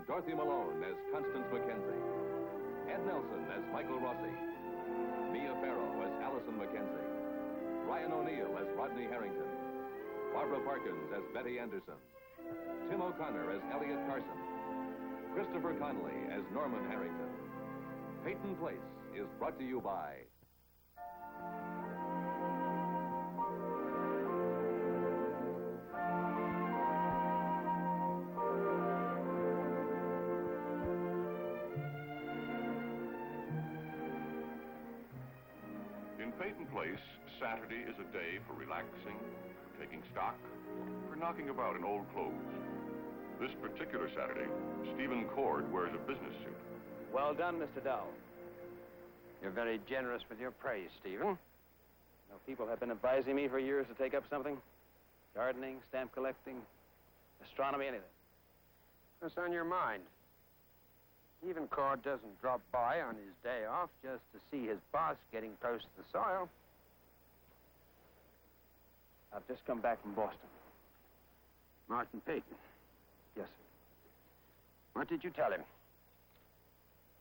Dorothy Malone as Constance Mackenzie, Ed Nelson as Michael Rossi, Mia Farrow as Allison Mackenzie, Ryan O'Neill as Rodney Harrington, Barbara Parkins as Betty Anderson, Tim O'Connor as Elliot Carson, Christopher Connolly as Norman Harrington. Peyton Place is brought to you by In Peyton Place, Saturday is a day for relaxing, for taking stock, for knocking about in old clothes. This particular Saturday, Stephen Cord wears a business suit. Well done, Mr. Dow. You're very generous with your praise, Stephen. You know, people have been advising me for years to take up something. Gardening, stamp collecting, astronomy, anything. What's on your mind? Even Cord doesn't drop by on his day off just to see his boss getting close to the soil. I've just come back from Boston. Martin Peyton. Yes, sir. What did you tell him?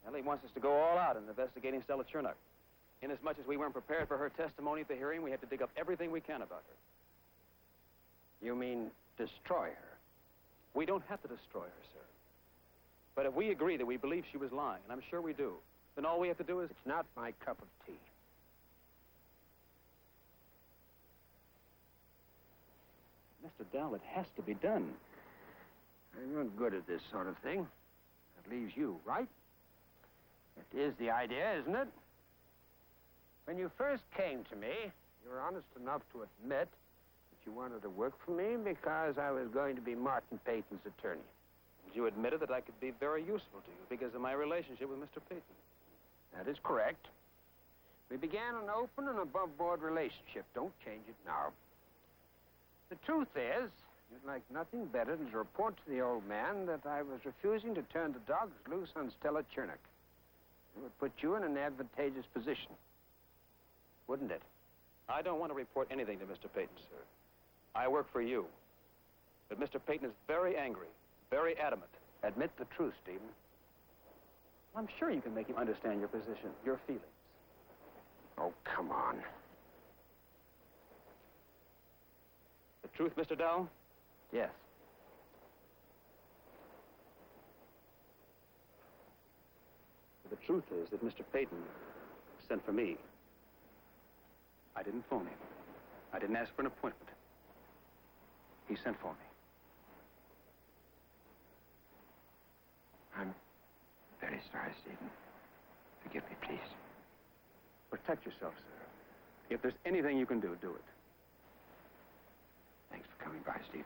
Well, he wants us to go all out in investigating Stella Chernock. Inasmuch as we weren't prepared for her testimony at the hearing, we had to dig up everything we can about her. You mean destroy her? We don't have to destroy her, sir. But if we agree that we believe she was lying, and I'm sure we do, then all we have to do is... It's not my cup of tea. Mr. Dow, it has to be done. I'm not good at this sort of thing. That leaves you, right? It is the idea, isn't it? When you first came to me, you were honest enough to admit that you wanted to work for me because I was going to be Martin Peyton's attorney. And you admitted that I could be very useful to you because of my relationship with Mr. Peyton. That is correct. We began an open and above-board relationship. Don't change it now. The truth is, you'd like nothing better than to report to the old man that I was refusing to turn the dogs loose on Stella Chernock. It would put you in an advantageous position, wouldn't it? I don't want to report anything to Mr. Peyton, sir. I work for you. But Mr. Peyton is very angry, very adamant. Admit the truth, Stephen. I'm sure you can make him understand your position, your feelings. Oh, come on. The truth, Mr. Dow? Yes. The truth is that Mr. Peyton sent for me. I didn't phone him. I didn't ask for an appointment. He sent for me. I'm very sorry, Stephen. Forgive me, please. Protect yourself, sir. If there's anything you can do, do it. Thanks for coming by, Stephen.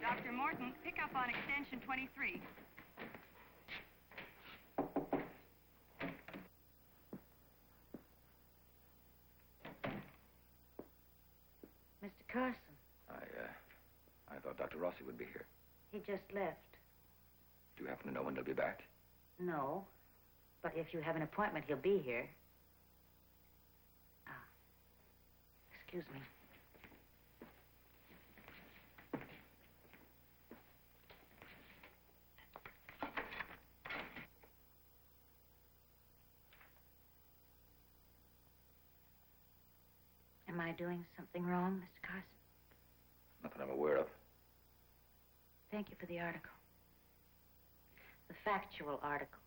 Dr. Morton, pick up on extension 23. Mr. Carson. I thought Dr. Rossi would be here. He just left. Do you happen to know when he'll be back? No. But if you have an appointment, he'll be here. Ah. Excuse me. Am I doing something wrong, Mr. Carson? Nothing I'm aware of. Thank you for the article. The factual article.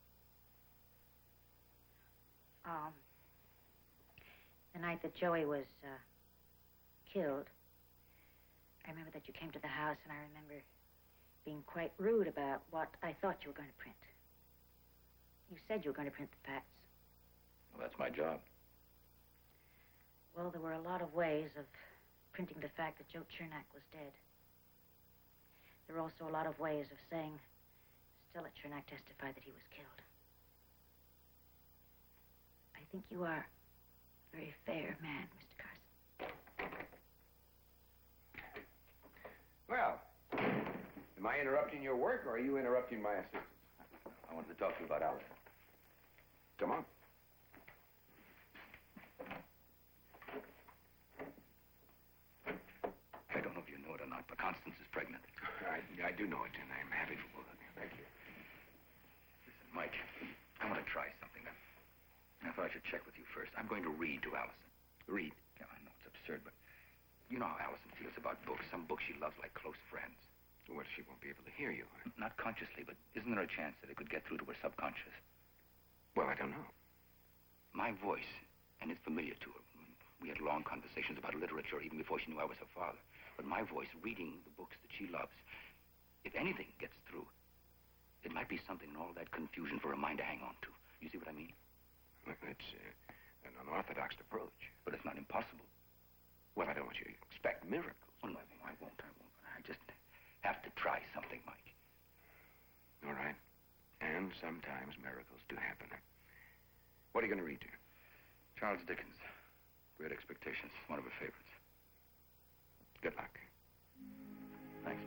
The night that Joey was killed, I remember that you came to the house, and I remember being quite rude about what I thought you were going to print. You said you were going to print the facts. Well, that's my job. Well, there were a lot of ways of printing the fact that Joe Chernock was dead. There were also a lot of ways of saying Stella Chernock testified that he was killed. I think you are a very fair man, Mr. Carson. Well, am I interrupting your work, or are you interrupting my assistance? I want to talk to you about Allison. Come on. I don't know if you know it or not, but Constance is pregnant. I do know it, and I'm happy for both of you. Thank you. Listen, Mike, I want to try something. I thought I should check with you first. I'm going to read to Allison. Read. Yeah, I know it's absurd, but you know how Allison feels about books. Some books she loves like close friends. Well, she won't be able to hear you. Not consciously, but isn't there a chance that it could get through to her subconscious? Well, I don't know. My voice, and it's familiar to her. We had long conversations about literature even before she knew I was her father. But my voice, reading the books that she loves, if anything gets through, it might be something in all that confusion for her mind to hang on to. You see what I mean? Well, it's an unorthodox approach. But it's not impossible. Well, I don't want you to expect miracles. Oh, no, I won't. I just have to try something, Mike. All right. And sometimes miracles do happen. What are you going to read to her? Charles Dickens. Great Expectations. One of her favorites. Good luck. Thanks.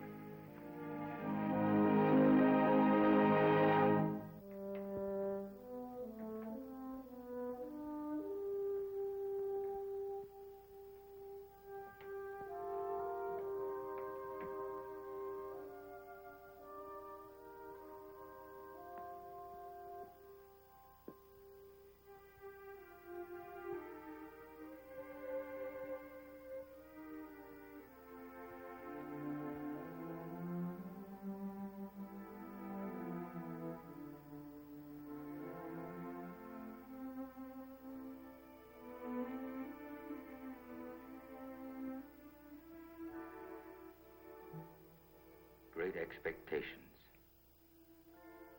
Great Expectations.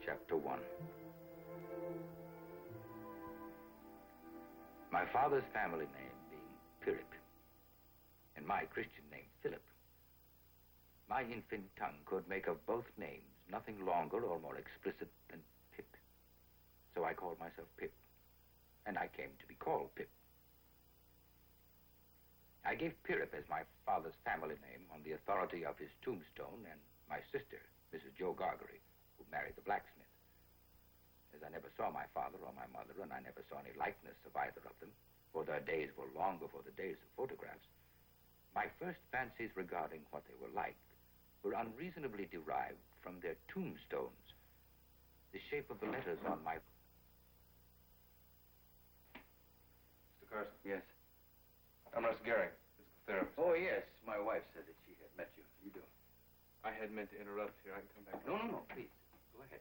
Chapter 1. My father's family name being Philip, and my Christian name Philip, my infant tongue could make of both names nothing longer or more explicit than Pip. So I called myself Pip, and I came to be called Pip. I gave Pirip as my father's family name on the authority of his tombstone and my sister, Mrs. Joe Gargery, who married the blacksmith. As I never saw my father or my mother, and I never saw any likeness of either of them, for their days were long before the days of photographs, my first fancies regarding what they were like were unreasonably derived from their tombstones, the shape of the letters on my... Mr. Carson. Yes? I'm Russ Gehring, physical therapist. Oh, yes. My wife said that she had met you. You do. I had meant to interrupt here. I can come back. No, please. Go ahead.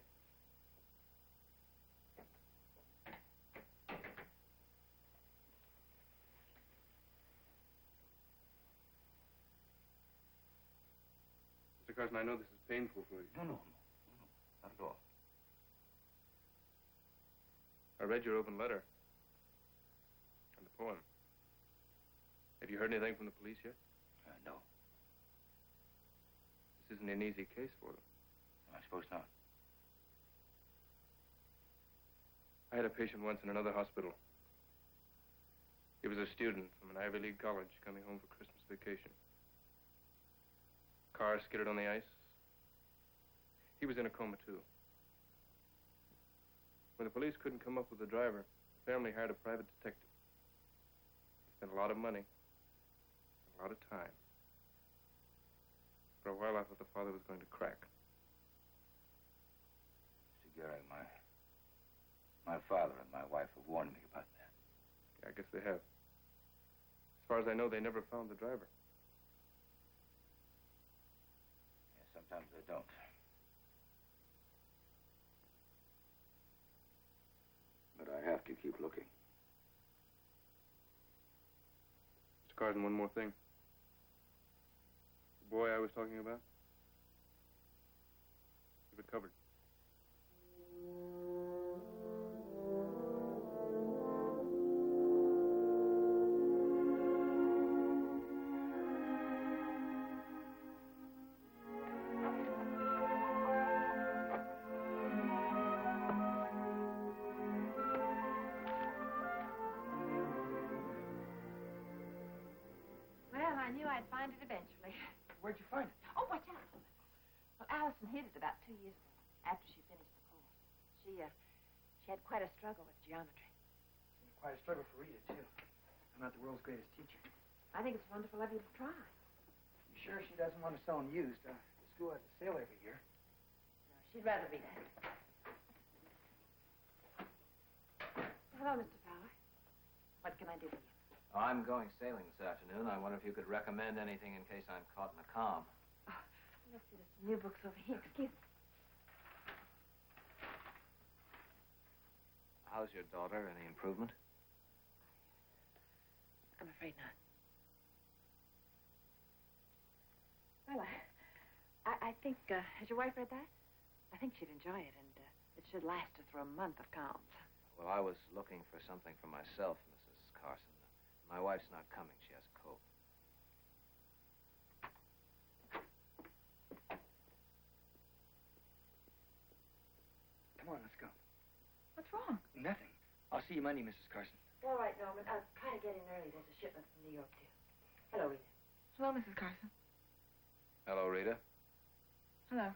Mr. Carson, I know this is painful for you. No. Not at all. I read your open letter and the poem. Have you heard anything from the police yet? No. This isn't an easy case for them. I suppose not. I had a patient once in another hospital. He was a student from an Ivy League college coming home for Christmas vacation. Car skidded on the ice. He was in a coma, too. When the police couldn't come up with the driver, the family hired a private detective. He spent a lot of money, a lot of time. For a while, I thought the father was going to crack. Mr. Gehring, my father and my wife have warned me about that. Yeah, I guess they have. As far as I know, they never found the driver. Yeah, sometimes they don't. But I have to keep looking. Mr. Carson, one more thing. The boy I was talking about, he recovered. Well, I knew I'd find it eventually. Where'd you find it? Oh, watch out. Well, Allison hid it about 2 years ago, after she finished the course. She had quite a struggle with geometry. It's quite a struggle for Rita, too. I'm not the world's greatest teacher. I think it's wonderful of you to try. You sure she doesn't want to sell them used? The school has a sale every year. No, she'd rather read that. Hello, Mr. Fowler. What can I do for you? I'm going sailing this afternoon. I wonder if you could recommend anything in case I'm caught in a calm. Oh, let's see, there's some new books over here. Excuse me. How's your daughter? Any improvement? I'm afraid not. Well, I think, has your wife read that? I think she'd enjoy it, and it should last her through a month of calms. Well, I was looking for something for myself, Mrs. Carson. My wife's not coming. She has a cold. Come on, let's go. What's wrong? Nothing. I'll see you Monday, Mrs. Carson. All right, Norman. I'll try to get in early. There's a shipment from New York, too. Hello, Rita. Hello, Mrs. Carson. Hello, Rita. Hello.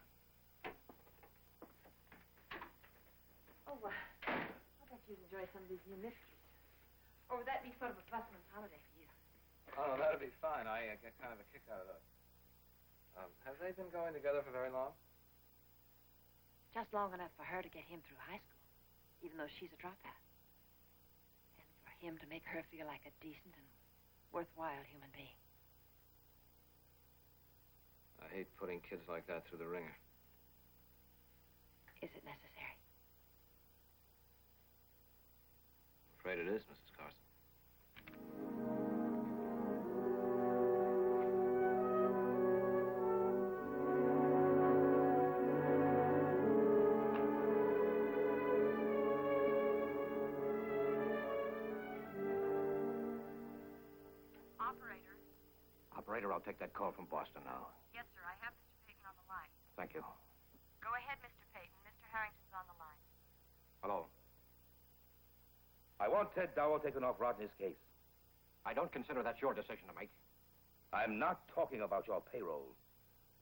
Oh, I bet you'd enjoy some of these new mysteries. Or would that be sort of a busman's holiday for you? Oh, that'd be fine. I get kind of a kick out of those. Have they been going together for very long? Just long enough for her to get him through high school, even though she's a dropout. And for him to make her feel like a decent and worthwhile human being. I hate putting kids like that through the ringer. Is it necessary? I'm afraid it is, Mrs. Carson. Operator, I'll take that call from Boston now. Yes, sir. I have Mr. Peyton on the line. Thank you. Go ahead, Mr. Peyton. Mr. Harrington's on the line. Hello. I want Ted Dowell taken off Rodney's case. I don't consider that's your decision to make. I'm not talking about your payroll.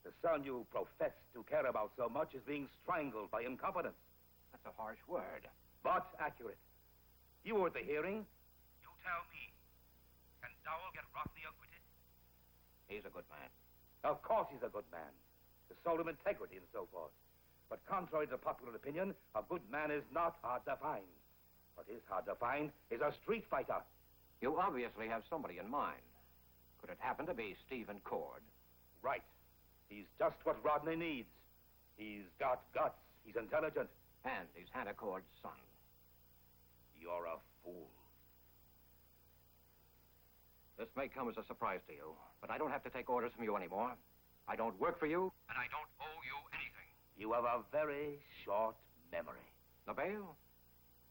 The son you profess to care about so much is being strangled by incompetence. That's a harsh word. But accurate. You were at the hearing. You tell me. Can Dowell get Rodney acquitted? He's a good man. Of course he's a good man. The soul of integrity and so forth. But contrary to popular opinion, a good man is not hard to find. What is hard to find is a street fighter. You obviously have somebody in mind. Could it happen to be Stephen Cord? Right. He's just what Rodney needs. He's got guts. He's intelligent. And he's Hannah Cord's son. You're a fool. This may come as a surprise to you, but I don't have to take orders from you anymore. I don't work for you, and I don't owe you anything. You have a very short memory. LaBelle,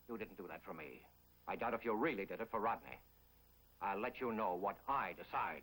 you didn't do that for me. I doubt if you really did it for Rodney. I'll let you know what I decide.